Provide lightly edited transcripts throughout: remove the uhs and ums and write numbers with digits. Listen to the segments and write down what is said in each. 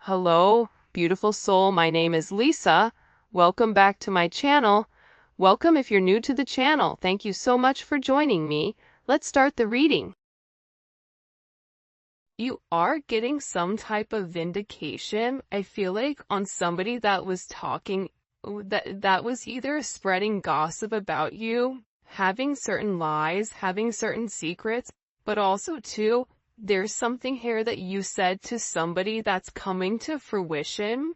Hello, beautiful soul. My name is Lisa. Welcome back to my channel. Welcome if you're new to the channel. Thank you so much for joining me. Let's start the reading. You are getting some type of vindication, I feel like, on somebody that was talking, that was either spreading gossip about you, having certain lies, having certain secrets, but also too, there's something here that you said to somebody that's coming to fruition.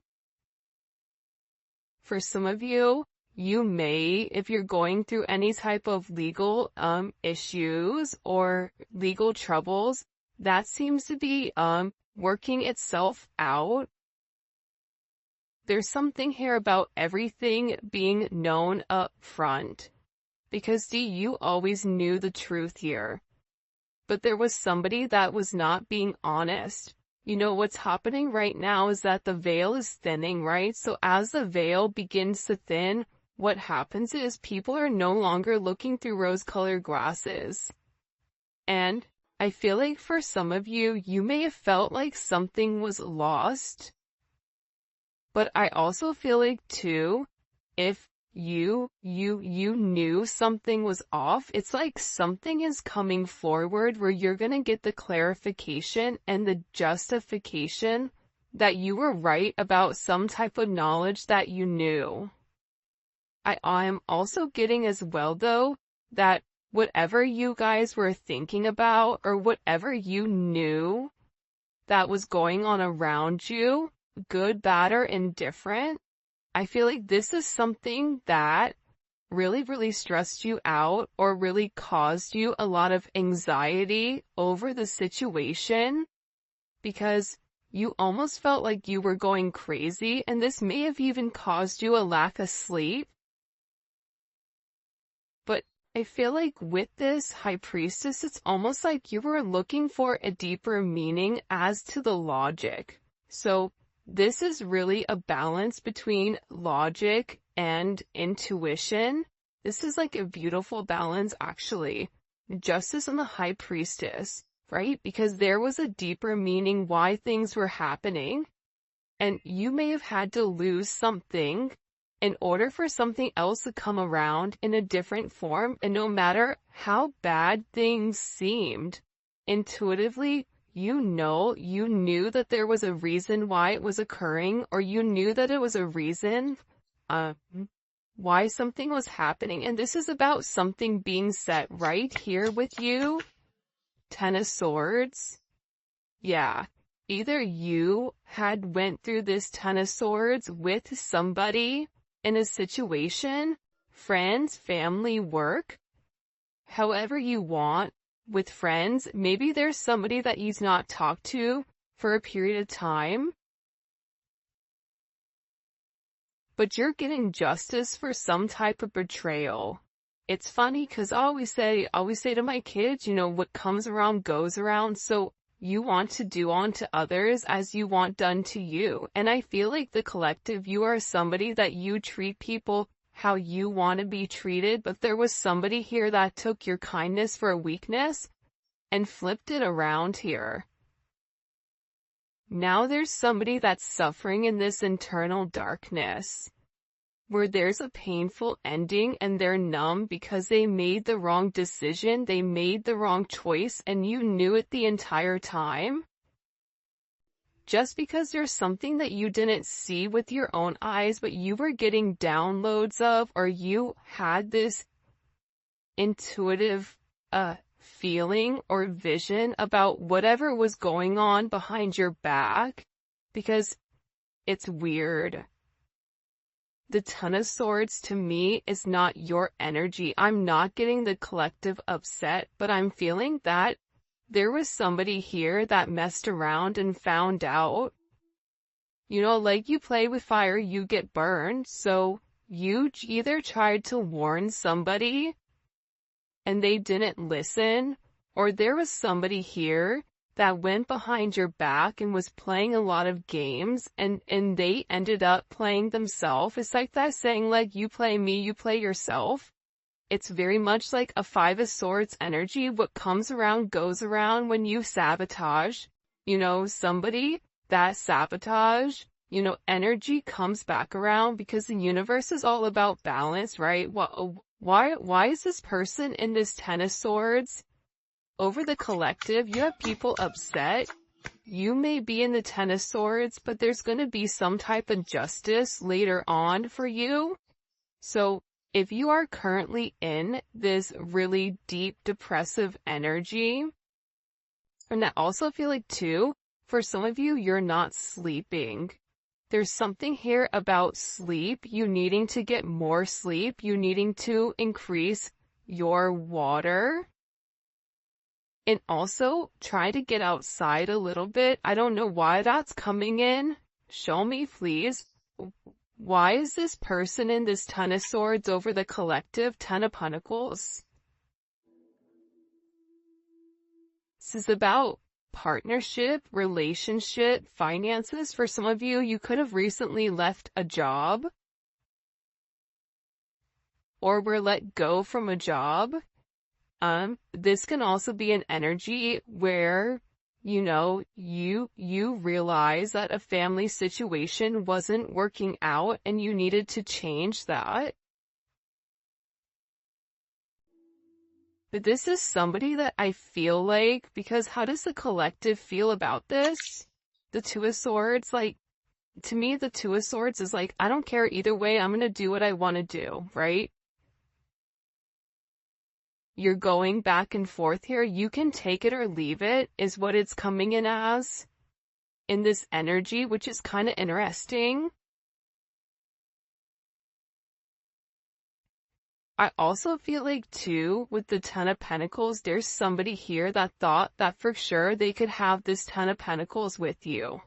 For some of you, you may, if you're going through any type of legal issues or legal troubles, that seems to be working itself out. There's something here about everything being known up front. Because you always knew the truth here. But there was somebody that was not being honest. You know, what's happening right now is that the veil is thinning, right? So as the veil begins to thin, what happens is people are no longer looking through rose-colored glasses. And I feel like for some of you, you may have felt like something was lost. But I also feel like too, if you knew something was off, it's like something is coming forward where you're gonna get the clarification and the justification that you were right about some type of knowledge that you knew. I'm also getting as well though, that whatever you guys were thinking about or whatever you knew that was going on around you, good, bad, or indifferent, I feel like this is something that really stressed you out or really caused you a lot of anxiety over the situation because you almost felt like you were going crazy, and this may have even caused you a lack of sleep. But I feel like with this High Priestess, it's almost like you were looking for a deeper meaning as to the logic. So this is really a balance between logic and intuition. This is like a beautiful balance, actually. Justice and the High Priestess, right? Because there was a deeper meaning why things were happening. And you may have had to lose something in order for something else to come around in a different form. And no matter how bad things seemed, intuitively, you knew that there was a reason why it was occurring, or you knew that it was a reason why something was happening. And this is about something being set right here with you. Ten of Swords. Yeah. Either you had went through this Ten of Swords with somebody in a situation, friends, family, work, however you want. With friends, maybe there's somebody that you've not talked to for a period of time, but you're getting justice for some type of betrayal. It's funny because I always say to my kids, you know, what comes around goes around. So you want to do unto others as you want done to you. And I feel like the collective, you are somebody that you treat people how you want to be treated, but there was somebody here that took your kindness for a weakness and flipped it around here. Now there's somebody that's suffering in this internal darkness, where there's a painful ending and they're numb because they made the wrong decision, they made the wrong choice, and you knew it the entire time. Just because there's something that you didn't see with your own eyes, but you were getting downloads of, or you had this intuitive feeling or vision about whatever was going on behind your back, because it's weird. The Ten of Swords to me is not your energy. I'm not getting the collective upset, but I'm feeling that there was somebody here that messed around and found out. You know, like you play with fire, you get burned. So you either tried to warn somebody and they didn't listen, or there was somebody here that went behind your back and was playing a lot of games, and they ended up playing themselves. It's like that saying, like, you play me, you play yourself. It's very much like a Five of Swords energy. What comes around goes around when you sabotage, you know, somebody. that sabotage, energy comes back around because the universe is all about balance, right? Why is this person in this Ten of Swords? Over the collective, you have people upset. You may be in the Ten of Swords, but there's going to be some type of justice later on for you. So if you are currently in this really deep depressive energy, and I also feel like too, for some of you, you're not sleeping. There's something here about sleep, you needing to get more sleep, you needing to increase your water. And also, try to get outside a little bit. I don't know why that's coming in. Show me, please. Why is this person in this Ten of Swords over the collective Ten of Pentacles? This is about partnership, relationship, finances. For some of you, you could have recently left a job or were let go from a job. This can also be an energy where, you realize that a family situation wasn't working out and you needed to change that. But this is somebody that I feel like, because how does the collective feel about this? The Two of Swords, to me, the Two of Swords is I don't care either way, I'm gonna do what I want to do, right? You're going back and forth here. You can take it or leave it, is what it's coming in as in this energy, which is kind of interesting. I also feel like too, with the Ten of Pentacles, there's somebody here that thought that for sure they could have this Ten of Pentacles with you.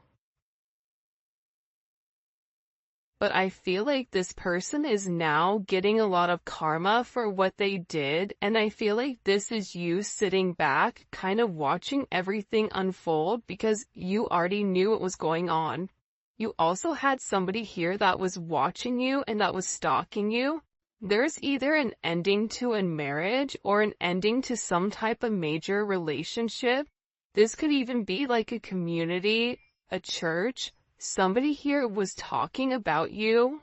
But I feel like this person is now getting a lot of karma for what they did, and I feel like this is you sitting back, kind of watching everything unfold because you already knew what was going on. You also had somebody here that was watching you and that was stalking you. There's either an ending to a marriage or an ending to some type of major relationship. This could even be like a community, a church. Somebody here was talking about you,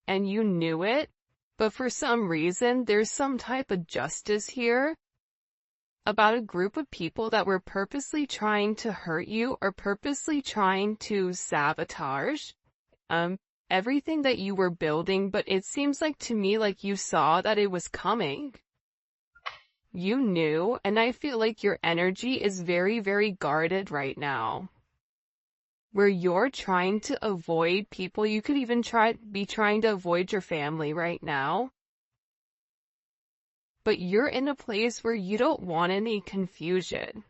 and you knew it, but for some reason, there's some type of justice here about a group of people that were purposely trying to hurt you or purposely trying to sabotage everything that you were building, but it seems like to me like you saw that it was coming. You knew, and I feel like your energy is very, very guarded right now. Where you're trying to avoid people, you could even be trying to avoid your family right now. But you're in a place where you don't want any confusion.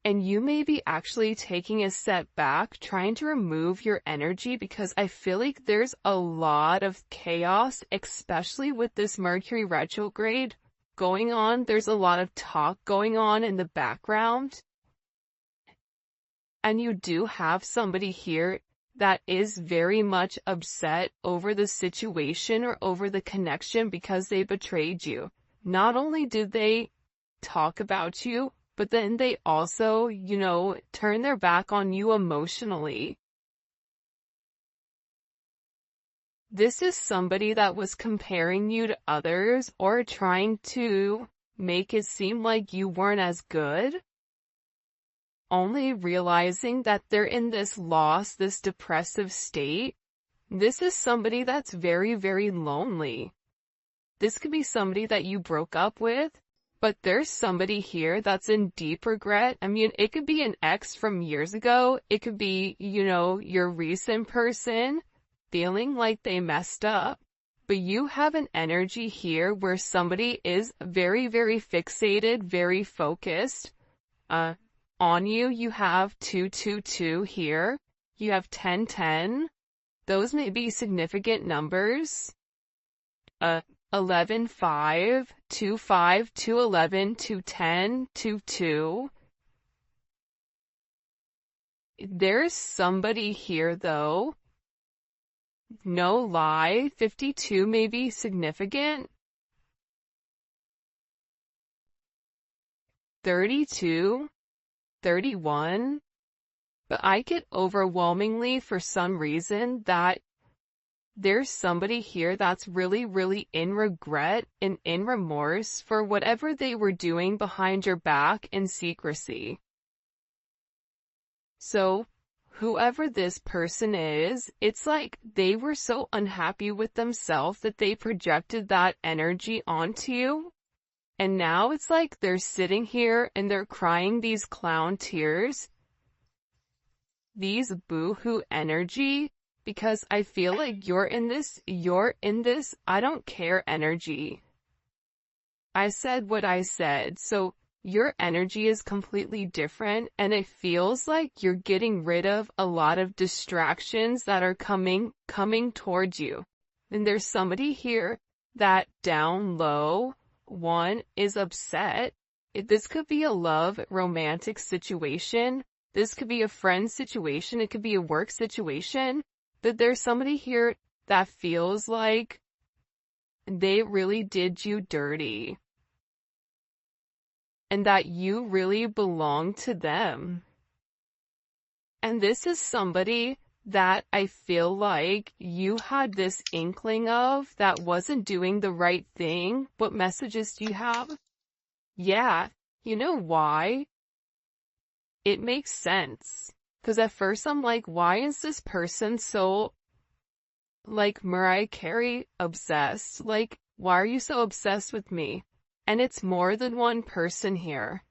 And you may be actually taking a step back, trying to remove your energy because I feel like there's a lot of chaos, especially with this Mercury retrograde going on. There's a lot of talk going on in the background. And you do have somebody here that is very much upset over the situation or over the connection because they betrayed you. Not only did they talk about you, but then they also, turn their back on you emotionally. This is somebody that was comparing you to others or trying to make it seem like you weren't as good. Only realizing that they're in this loss, this depressive state. This is somebody that's very, very lonely. This could be somebody that you broke up with, but there's somebody here that's in deep regret. I mean, it could be an ex from years ago. It could be, your recent person feeling like they messed up. But you have an energy here where somebody is very, very fixated, very focused, on you. You have 222 here. You have 1010. Those may be significant numbers. 11, 5, 2, 5, 2, 11, 2, 10, 2, 2. There's somebody here though. No lie. 52 may be significant. 32. 31, But I get overwhelmingly for some reason that there's somebody here that's really, really in regret and in remorse for whatever they were doing behind your back in secrecy. So, whoever this person is, it's like they were so unhappy with themselves that they projected that energy onto you. And now it's like they're sitting here and they're crying these clown tears, these boo-hoo energy, because I feel like you're in this, I don't care energy. I said what I said, so your energy is completely different, and it feels like you're getting rid of a lot of distractions that are coming towards you. And there's somebody here that down low, one, is upset. This could be a love, romantic situation. This could be a friend situation. It could be a work situation. But there's somebody here that feels like they really did you dirty, and that you really belong to them. And this is somebody that I feel like you had this inkling of that wasn't doing the right thing. What messages do you have? Yeah, you know why? It makes sense. Because at first I'm like, why is this person so, like, Mariah Carey obsessed? Like, why are you so obsessed with me? And it's more than one person here.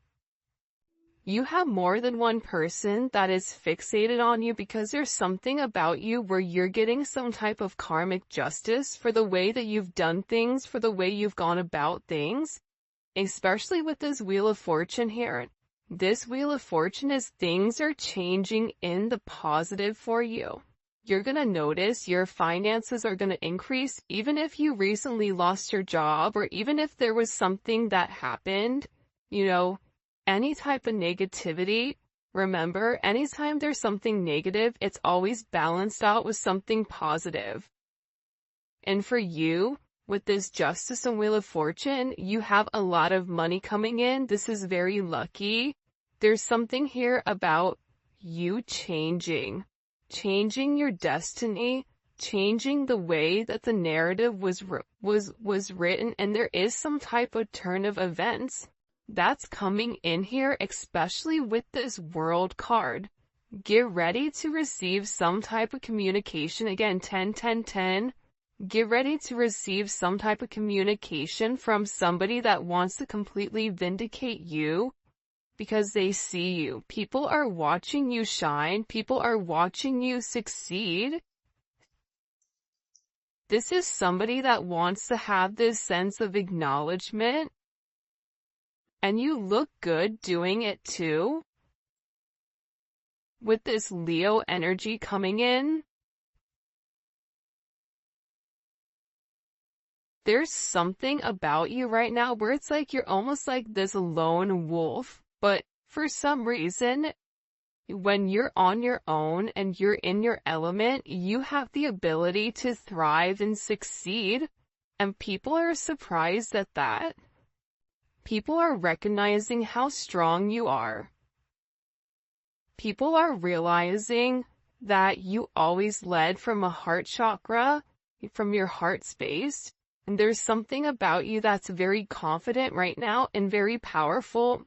You have more than one person that is fixated on you because there's something about you where you're getting some type of karmic justice for the way that you've done things, for the way you've gone about things, especially with this Wheel of Fortune here. This Wheel of Fortune is things are changing in the positive for you. You're going to notice your finances are going to increase even if you recently lost your job, or even if there was something that happened, any type of negativity. Remember, anytime there's something negative, it's always balanced out with something positive. And for you, with this Justice and Wheel of Fortune, you have a lot of money coming in. This is very lucky. There's something here about you changing your destiny, changing the way that the narrative was written, and there is some type of turn of events that's coming in here, especially with this World card. Get ready to receive some type of communication. Again, 10, 10, 10. Get ready to receive some type of communication from somebody that wants to completely vindicate you because they see you. People are watching you shine. People are watching you succeed. This is somebody that wants to have this sense of acknowledgement. And you look good doing it too. With this Leo energy coming in, there's something about you right now where it's like you're almost like this lone wolf, but for some reason, when you're on your own and you're in your element, you have the ability to thrive and succeed, and people are surprised at that. People are recognizing how strong you are. People are realizing that you always led from a heart chakra, from your heart space, and there's something about you that's very confident right now and very powerful.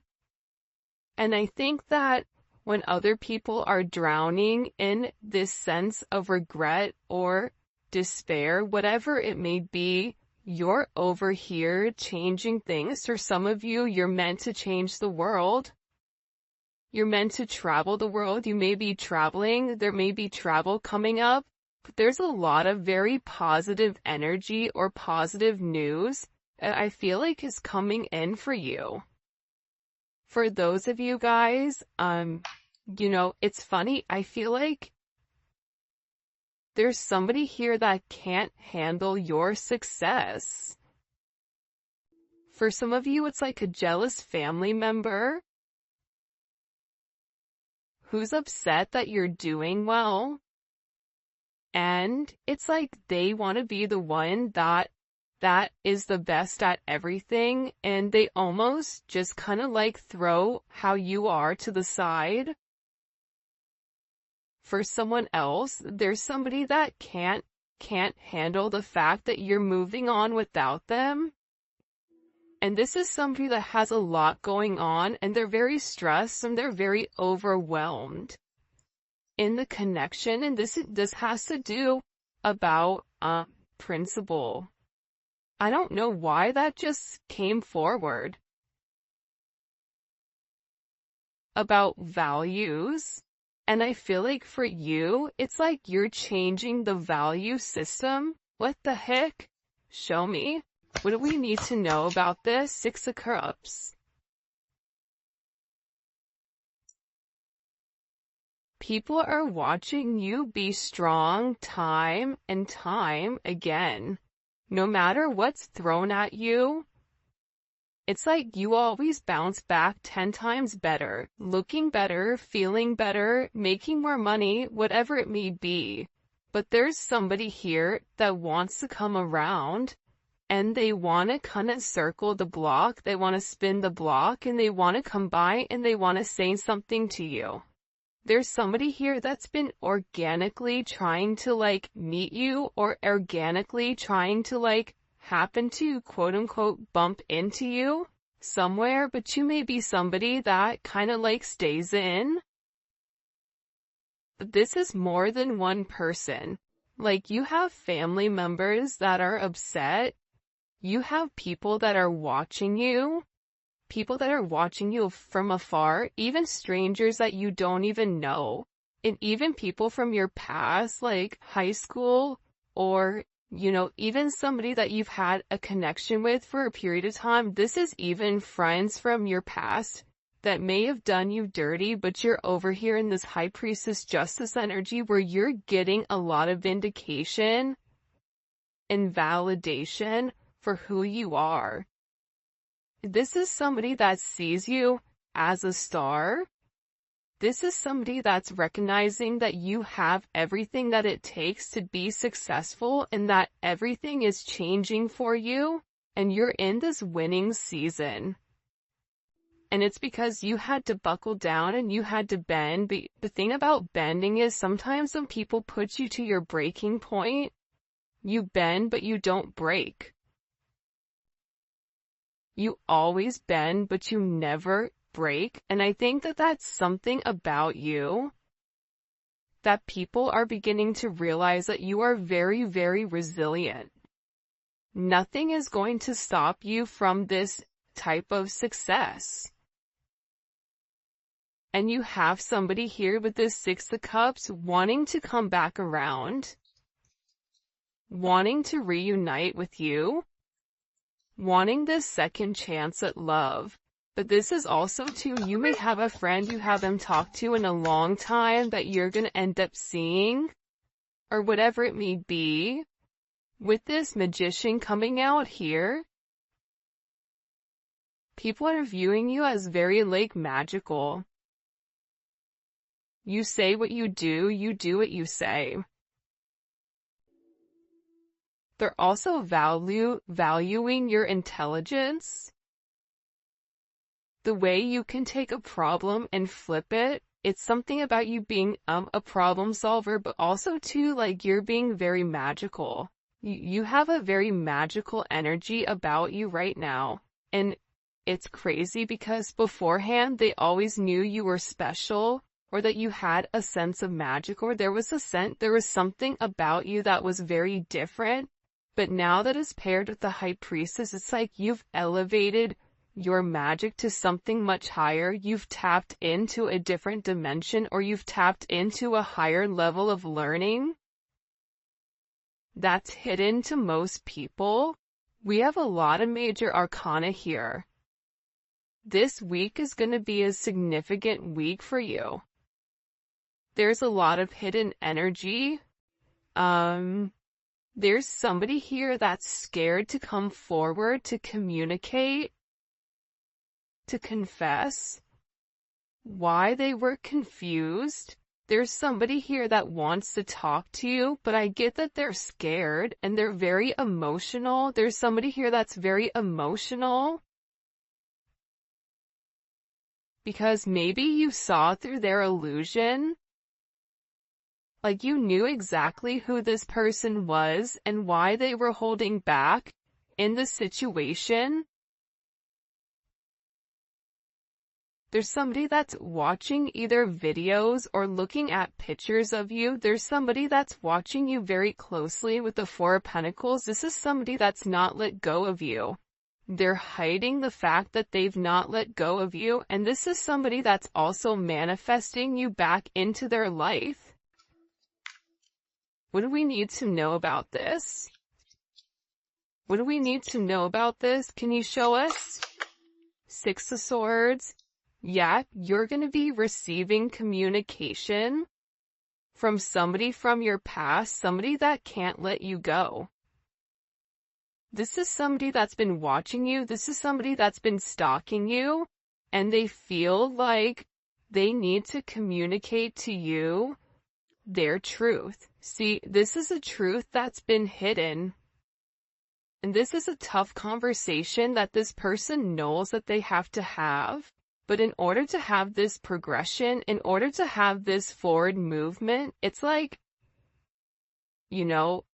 And I think that when other people are drowning in this sense of regret or despair, whatever it may be, you're over here changing things. For some of you, you're meant to change the world. You're meant to travel the world. You may be traveling. There may be travel coming up. But there's a lot of very positive energy or positive news that I feel like is coming in for you. For those of you guys, it's funny. I feel like there's somebody here that can't handle your success. For some of you, it's like a jealous family member who's upset that you're doing well. And it's like they want to be the one that is the best at everything, and they almost just kind of like throw how you are to the side. for someone else. There's somebody that can't handle the fact that you're moving on without them. And this is somebody that has a lot going on, and they're very stressed and they're very overwhelmed in the connection. And this has to do about principle. I don't know why that just came forward. About values. And I feel like for you, it's like you're changing the value system. What the heck? Show me. What do we need to know about this? Six of Cups. People are watching you be strong time and time again. No matter what's thrown at you, it's like you always bounce back 10 times better, looking better, feeling better, making more money, whatever it may be. But there's somebody here that wants to come around, and they want to kind of circle the block, they want to spin the block, and they want to come by and they want to say something to you. There's somebody here that's been organically trying to meet you, or organically trying to happen to quote unquote bump into you somewhere, but you may be somebody that kind of stays in. But this is more than one person. You have family members that are upset. You have people that are watching you from afar, even strangers that you don't even know, and even people from your past, like high school, or, even somebody that you've had a connection with for a period of time. This is even friends from your past that may have done you dirty, but you're over here in this High Priestess Justice energy where you're getting a lot of vindication and validation for who you are. This is somebody that sees you as a star. This is somebody that's recognizing that you have everything that it takes to be successful, and that everything is changing for you, and you're in this winning season. And it's because you had to buckle down and you had to bend. But the thing about bending is sometimes when people put you to your breaking point, you bend but you don't break. You always bend, but you never break. And I think that that's something about you that people are beginning to realize, that you are very, very resilient. Nothing is going to stop you from this type of success. And you have somebody here with this Six of Cups wanting to come back around, wanting to reunite with you, wanting this second chance at love. But this is also too, you may have a friend you haven't talked to in a long time that you're going to end up seeing, or whatever it may be. With this Magician coming out here, people are viewing you as very magical. You say what you do what you say. They're also valuing your intelligence. The way you can take a problem and flip it. It's something about you being a problem solver, but also too, you're being very magical. You have a very magical energy about you right now. And it's crazy because beforehand they always knew you were special, or that you had a sense of magic, or there was something about you that was very different. But now that is paired with the High Priestess, it's like you've elevated your magic to something much higher. You've tapped into a different dimension, or you've tapped into a higher level of learning that's hidden to most people. We have a lot of major arcana here. This week is going to be a significant week for you. There's a lot of hidden energy. There's somebody here that's scared to come forward, to communicate, to confess why they were confused. There's somebody here that wants to talk to you, but I get that they're scared and they're very emotional. There's somebody here that's very emotional because maybe you saw through their illusion. Like you knew exactly who this person was and why they were holding back in the situation. There's somebody that's watching either videos or looking at pictures of you. There's somebody that's watching you very closely with the Four of Pentacles. This is somebody that's not let go of you. They're hiding the fact that they've not let go of you. And this is somebody that's also manifesting you back into their life. What do we need to know about this? What do we need to know about this? Can you show us? Six of Swords. Yeah, you're going to be receiving communication from somebody from your past, somebody that can't let you go. This is somebody that's been watching you. This is somebody that's been stalking you, and they feel like they need to communicate to you their truth. See, this is a truth that's been hidden. And this is a tough conversation that this person knows that they have to have. But in order to have this progression, in order to have this forward movement, it's like, you know,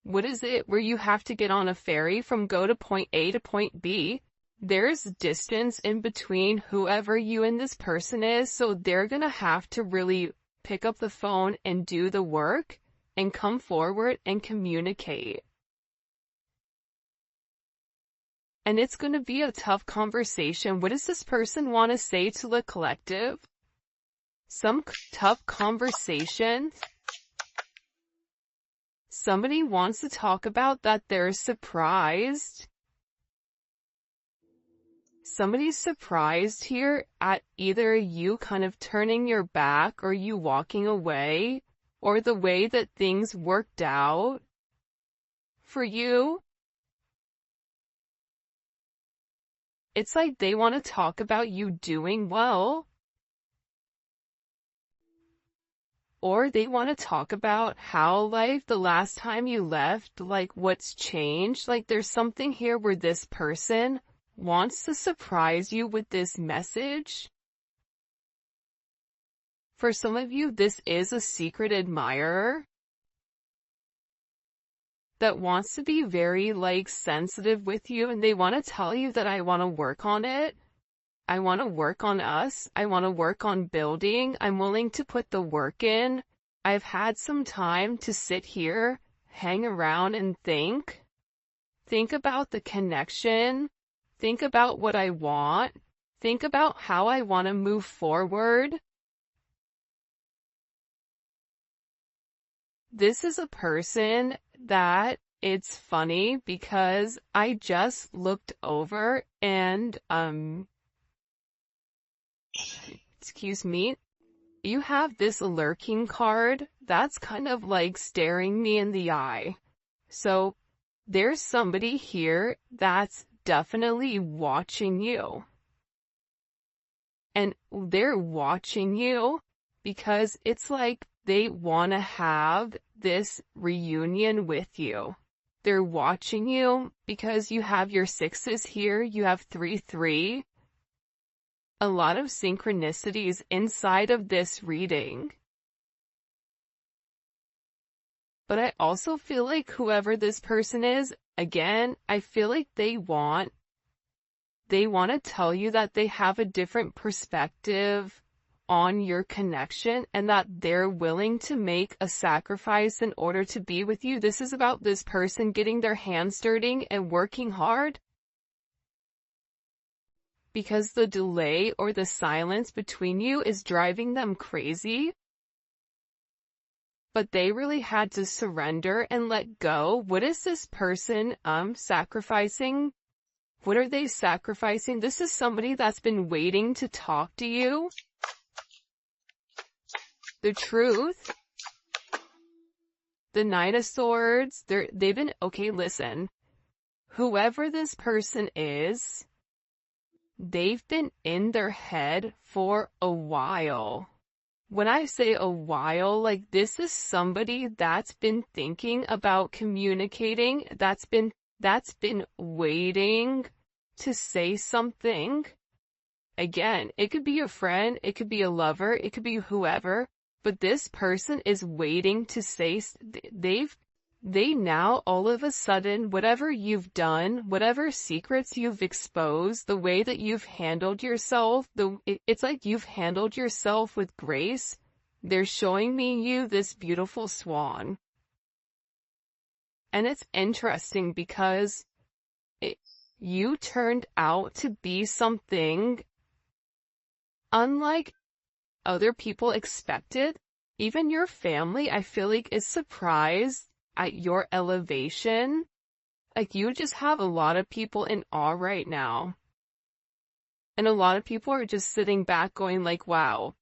what is it where you have to get on a ferry from go to point A to point B? There's distance in between whoever you and this person is, so they're gonna have to really pick up the phone and do the work and come forward and communicate. And it's going to be a tough conversation. What does this person want to say to the collective? Some tough conversation. Somebody wants to talk about that they're surprised. Somebody's surprised here at either you kind of turning your back or you walking away or the way that things worked out for you. It's like they want to talk about you doing well. Or they want to talk about how, like, the last time you left, like, what's changed. Like, there's something here where this person wants to surprise you with this message. For some of you, this is a secret admirer that wants to be very, like, sensitive with you, and they want to tell you that I want to work on it. I want to work on us. I want to work on building. I'm willing to put the work in. I've had some time to sit here, hang around and think. Think about the connection. Think about what I want. Think about how I want to move forward. This is a person that it's funny because I just looked over and, excuse me, you have this lurking card that's kind of like staring me in the eye. So there's somebody here that's definitely watching you. And they're watching you because it's like they want to have this reunion with you. They're watching you because you have your sixes here, you have 3-3. A lot of synchronicities inside of this reading. But I also feel like whoever this person is, again, I feel like they want to tell you that they have a different perspective on your connection and that they're willing to make a sacrifice in order to be with you. This is about this person getting their hands dirty and working hard. Because the delay or the silence between you is driving them crazy. But they really had to surrender and let go. What is this person sacrificing? What are they sacrificing? This is somebody that's been waiting to talk to you. The truth. The Knight of Swords. They've been, okay, listen. Whoever this person is, they've been in their head for a while. When I say a while, like this is somebody that's been thinking about communicating, that's been waiting to say something. Again, it could be a friend, it could be a lover, it could be whoever, but this person is waiting to say, they now all of a sudden, whatever you've done, whatever secrets you've exposed, the way that you've handled yourself, it's like you've handled yourself with grace. They're showing me you this beautiful swan. And it's interesting because you turned out to be something unlike other people expected. Even your family, I feel like, is surprised at your elevation. Like, you just have a lot of people in awe right now. And a lot of people are just sitting back going like, wow,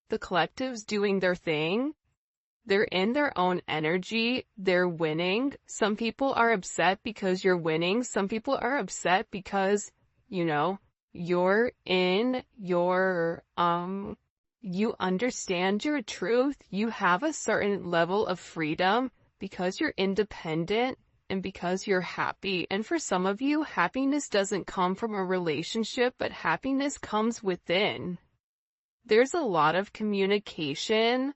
the collective's doing their thing. They're in their own energy. They're winning. Some people are upset because you're winning. Some people are upset because, you're in your, you understand your truth. You have a certain level of freedom because you're independent and because you're happy. And for some of you, happiness doesn't come from a relationship, but happiness comes within. There's a lot of communication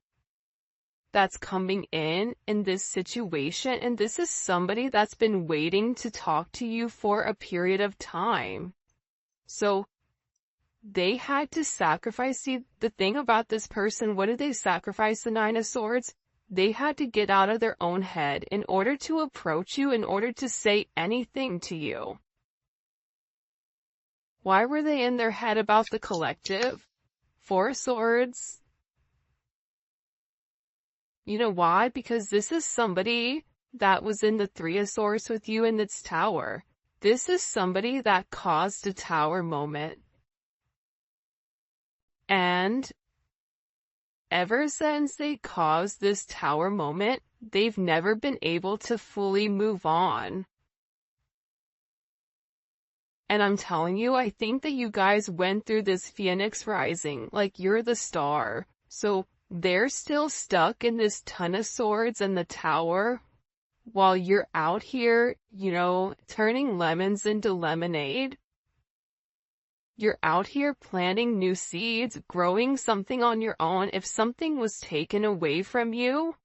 that's coming in this situation, and this is somebody that's been waiting to talk to you for a period of time. So they had to sacrifice. See, the thing about this person, what did they sacrifice? The Nine of Swords? They had to get out of their own head in order to approach you, in order to say anything to you. Why were they in their head about the collective? Four of Swords. You know why? Because this is somebody that was in the Three of Swords with you in its tower. This is somebody that caused a tower moment. And ever since they caused this tower moment, they've never been able to fully move on. And I'm telling you, I think that you guys went through this Phoenix rising, like you're the star. So they're still stuck in this Ton of Swords and the tower, while you're out here, turning lemons into lemonade. You're out here planting new seeds, growing something on your own. If something was taken away from you,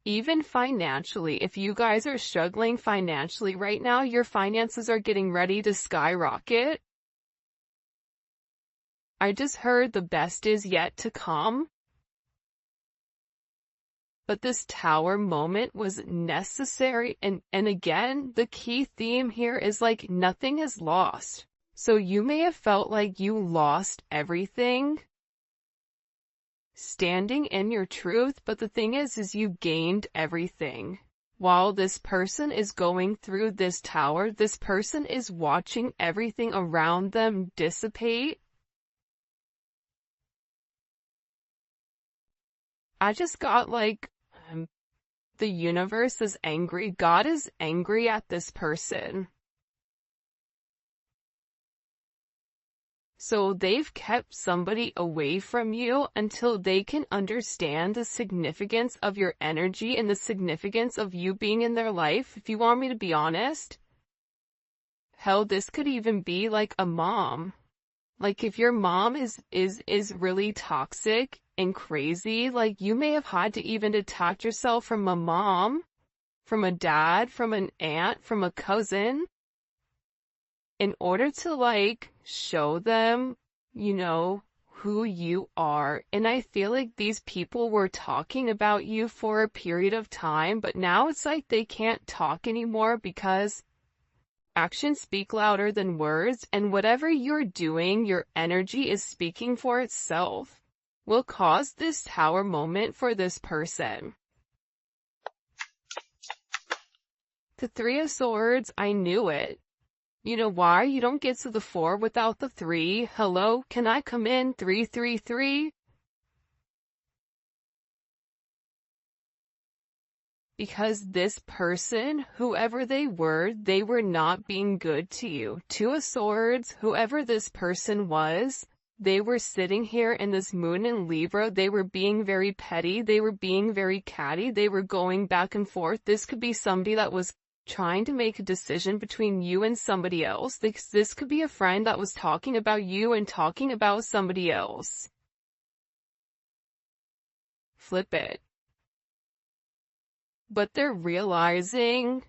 even financially, if you guys are struggling financially right now, your finances are getting ready to skyrocket. I just heard the best is yet to come. But this tower moment was necessary, and again, the key theme here is like nothing is lost. So you may have felt like you lost everything standing in your truth, but the thing is you gained everything. While this person is going through this tower, this person is watching everything around them dissipate. I just got like, the universe is angry. God is angry at this person. So they've kept somebody away from you until they can understand the significance of your energy and the significance of you being in their life. If you want me to be honest, hell, this could even be like a mom. Like if your mom is really toxic and crazy, like you may have had to even detach yourself from a mom, from a dad, from an aunt, from a cousin, in order to like show them, who you are. And I feel like these people were talking about you for a period of time, but now it's like they can't talk anymore because actions speak louder than words, and whatever you're doing, your energy is speaking for itself. Will cause this tower moment for this person. The Three of Swords, I knew it. You know why? You don't get to the 4 without the 3. Hello, can I come in? 333? Because this person, whoever they were not being good to you. 2 of Swords, whoever this person was, they were sitting here in this moon in Libra. They were being very petty. They were being very catty. They were going back and forth. This could be somebody that was trying to make a decision between you and somebody else. This could be a friend that was talking about you and talking about somebody else. flip it. But they're realizing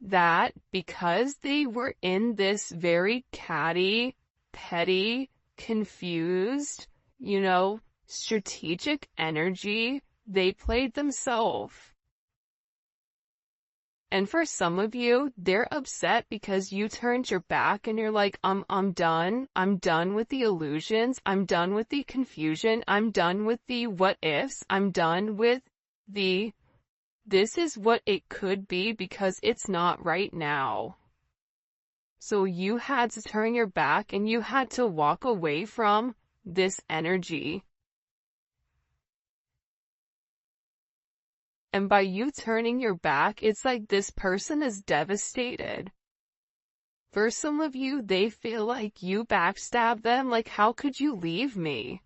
that because they were in this very catty, petty, confused, strategic energy, they played themselves. And for some of you, they're upset because you turned your back and you're like, I'm done. I'm done with the illusions. I'm done with the confusion. I'm done with the what ifs. I'm done with the this is what it could be because it's not right now. So you had to turn your back and you had to walk away from this energy. And by you turning your back, it's like this person is devastated. For some of you, they feel like you backstabbed them, like how could you leave me?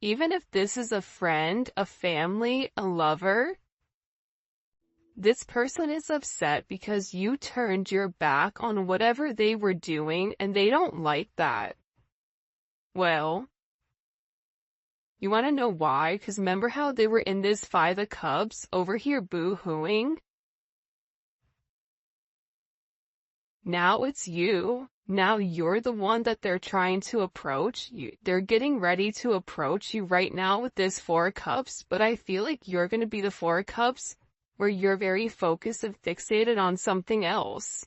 Even if this is a friend, a family, a lover, this person is upset because you turned your back on whatever they were doing and they don't like that. Well, you want to know why? Because remember how they were in this Five of Cups over here boo-hooing? Now it's you. Now you're the one that they're trying to approach. They're getting ready to approach you right now with this Four of Cups, but I feel like you're going to be the Four of Cups where you're very focused and fixated on something else.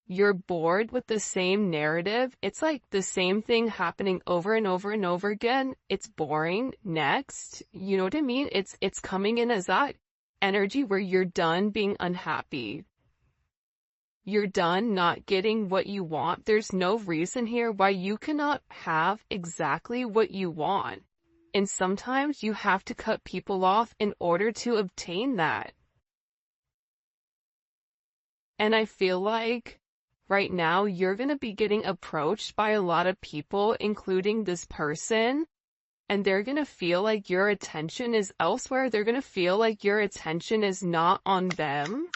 You're bored with the same narrative. It's like the same thing happening over and over and over again. It's boring. Next. You know what I mean? It's coming in as that energy where you're done being unhappy. You're done not getting what you want. There's no reason here why you cannot have exactly what you want. And sometimes you have to cut people off in order to obtain that. And I feel like right now, you're going to be getting approached by a lot of people, including this person, and they're going to feel like your attention is elsewhere. They're going to feel like your attention is not on them.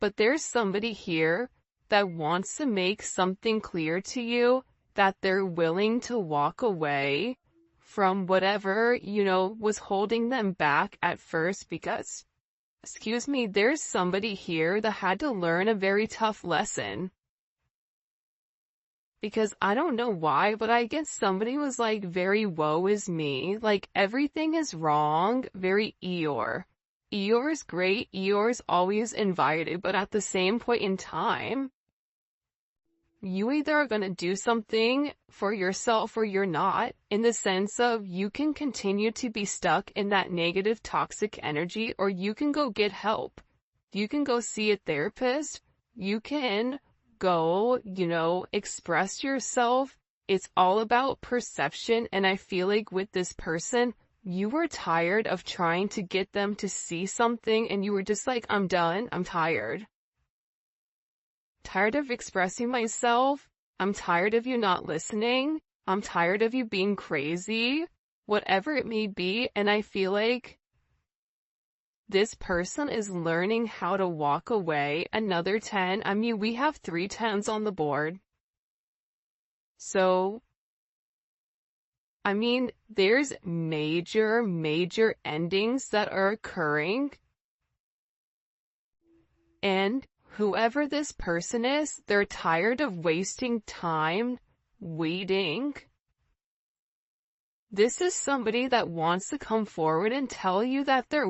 But there's somebody here that wants to make something clear to you, that they're willing to walk away from whatever, was holding them back at first because there's somebody here that had to learn a very tough lesson. Because I don't know why, but I guess somebody was like very woe is me, like everything is wrong, very Eeyore. Eeyore's great, Eeyore's always invited, but at the same point in time, you either are going to do something for yourself or you're not, in the sense of you can continue to be stuck in that negative toxic energy, or you can go get help. You can go see a therapist. You can go, express yourself. It's all about perception, and I feel like with this person, you were tired of trying to get them to see something, and you were just like, I'm done, I'm tired. Tired of expressing myself. I'm tired of you not listening. I'm tired of you being crazy. Whatever it may be, and I feel like this person is learning how to walk away. Another 10. I mean, we have 3 10s on the board. So, I mean, there's major endings that are occurring. And whoever this person is, they're tired of wasting time waiting. This is somebody that wants to come forward and tell you that they're